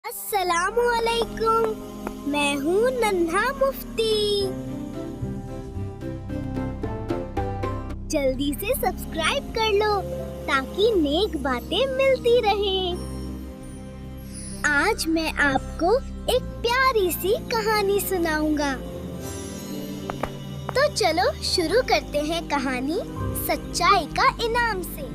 अस्सलामु अलैकुम, मैं हूँ नन्हा मुफ्ती। जल्दी से सब्सक्राइब कर लो ताकि नेक बातें मिलती रहें। आज मैं आपको एक प्यारी सी कहानी सुनाऊंगा। तो चलो शुरू करते हैं कहानी सच्चाई का इनाम से।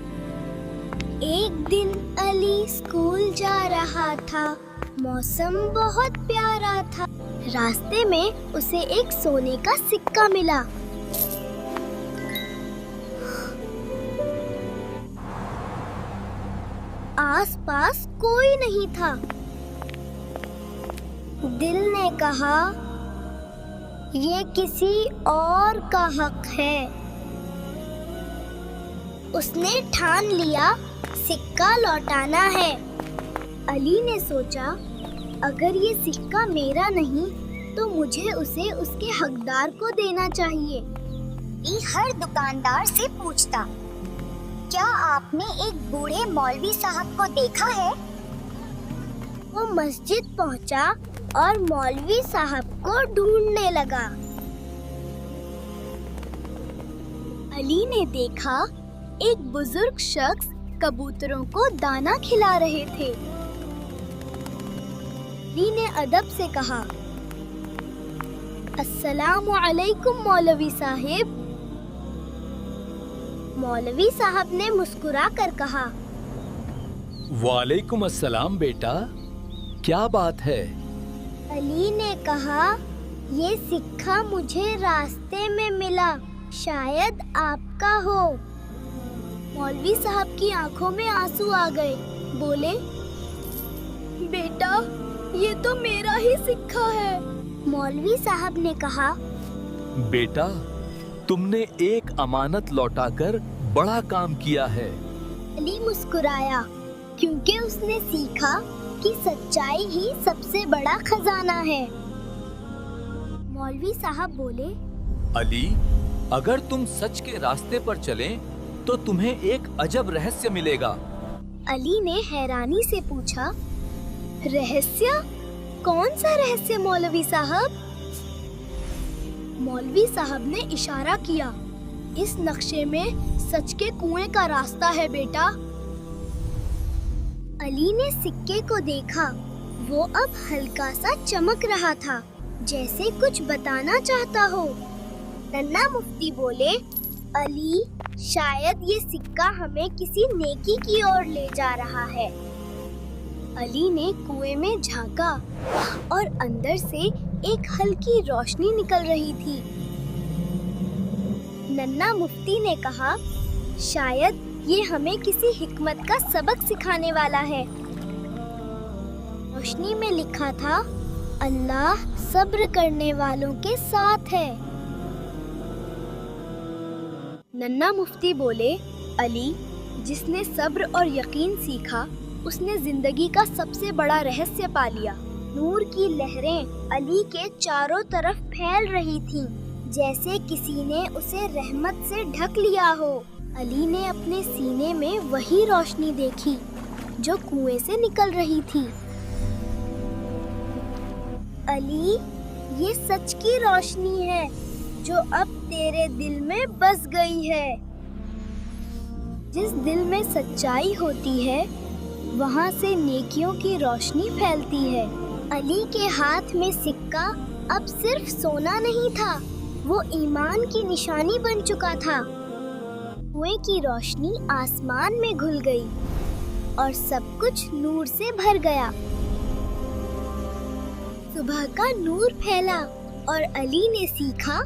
एक दिन अली स्कूल जा रहा था। मौसम बहुत प्यारा था। रास्ते में उसे एक सोने का सिक्का मिला। आसपास कोई नहीं था। दिल ने कहा, ये किसी और का हक है। उसने ठान लिया सिक्का लौटाना है। अली ने सोचा, अगर ये सिक्का मेरा नहीं तो मुझे उसे उसके हकदार को देना चाहिए। हर दुकानदार से पूछता, क्या आपने एक बूढ़े मौलवी साहब को देखा है? वो मस्जिद पहुंचा और मौलवी साहब को ढूंढने लगा। अली ने देखा एक बुजुर्ग शख्स कबूतरों को दाना खिला रहे थे। अली ने अदब से कहा, अस्सलामु अलैकुम मौलवी साहिब। मौलवी साहब ने मुस्कुरा कर कहा, वालेकुम अस्सलाम बेटा, क्या बात है? अली ने कहा, ये सिक्का मुझे रास्ते में मिला, शायद आपका हो। मौलवी साहब की आंखों में आंसू आ गए। बोले, बेटा ये तो मेरा ही सिक्का है। मौलवी साहब ने कहा, बेटा तुमने एक अमानत लौटाकर बड़ा काम किया है। अली मुस्कुराया क्योंकि उसने सीखा कि सच्चाई ही सबसे बड़ा खजाना है। मौलवी साहब बोले, अली अगर तुम सच के रास्ते पर चलें तो तुम्हें एक अजब रहस्य मिलेगा। अली ने हैरानी से पूछा, रहस्य? कौन सा रहस्य मौलवी साहब? मौलवी साहब ने इशारा किया, इस नक्शे में सच के कुएं का रास्ता है बेटा। अली ने सिक्के को देखा। वो अब हल्का सा चमक रहा था, जैसे कुछ बताना चाहता हो। नन्हा मुफ्ती बोले, अली शायद ये सिक्का हमें किसी नेकी की ओर ले जा रहा है। अली ने कुएं में झांका और अंदर से एक हल्की रोशनी निकल रही थी। नन्हा मुफ्ती ने कहा, शायद ये हमें किसी हिकमत का सबक सिखाने वाला है। रोशनी में लिखा था, अल्लाह सब्र करने वालों के साथ है। नन्हा मुफ्ती बोले, अली जिसने सब्र और यकीन सीखा उसने जिंदगी का सबसे बड़ा रहस्य पा लिया। नूर की लहरें अली के चारों तरफ फैल रही थीं, जैसे किसी ने उसे रहमत से ढक लिया हो। अली ने अपने सीने में वही रोशनी देखी जो कुएं से निकल रही थी। अली, ये सच की रोशनी है जो अब तेरे दिल में बस गई है। जिस दिल में सच्चाई होती है वहाँ से नेकियों की रोशनी फैलती है। अली के हाथ में सिक्का अब सिर्फ सोना नहीं था, वो ईमान की निशानी बन चुका था। कुएं की रोशनी आसमान में घुल गई और सब कुछ नूर से भर गया। सुबह का नूर फैला और अली ने सीखा,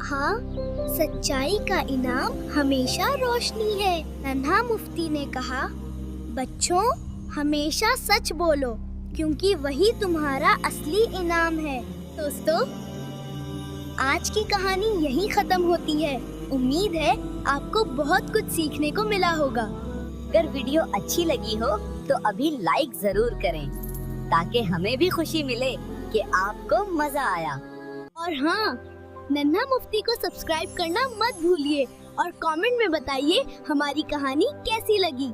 हाँ, सच्चाई का इनाम हमेशा रोशनी है। नन्हा मुफ्ती ने कहा, बच्चों हमेशा सच बोलो क्योंकि वही तुम्हारा असली इनाम है। दोस्तों, आज की कहानी यहीं खत्म होती है। उम्मीद है आपको बहुत कुछ सीखने को मिला होगा। अगर वीडियो अच्छी लगी हो तो अभी लाइक जरूर करें ताकि हमें भी खुशी मिले कि आपको मजा आया। और हाँ, नन्हा मुफ्ती को सब्सक्राइब करना मत भूलिए और कमेंट में बताइए हमारी कहानी कैसी लगी।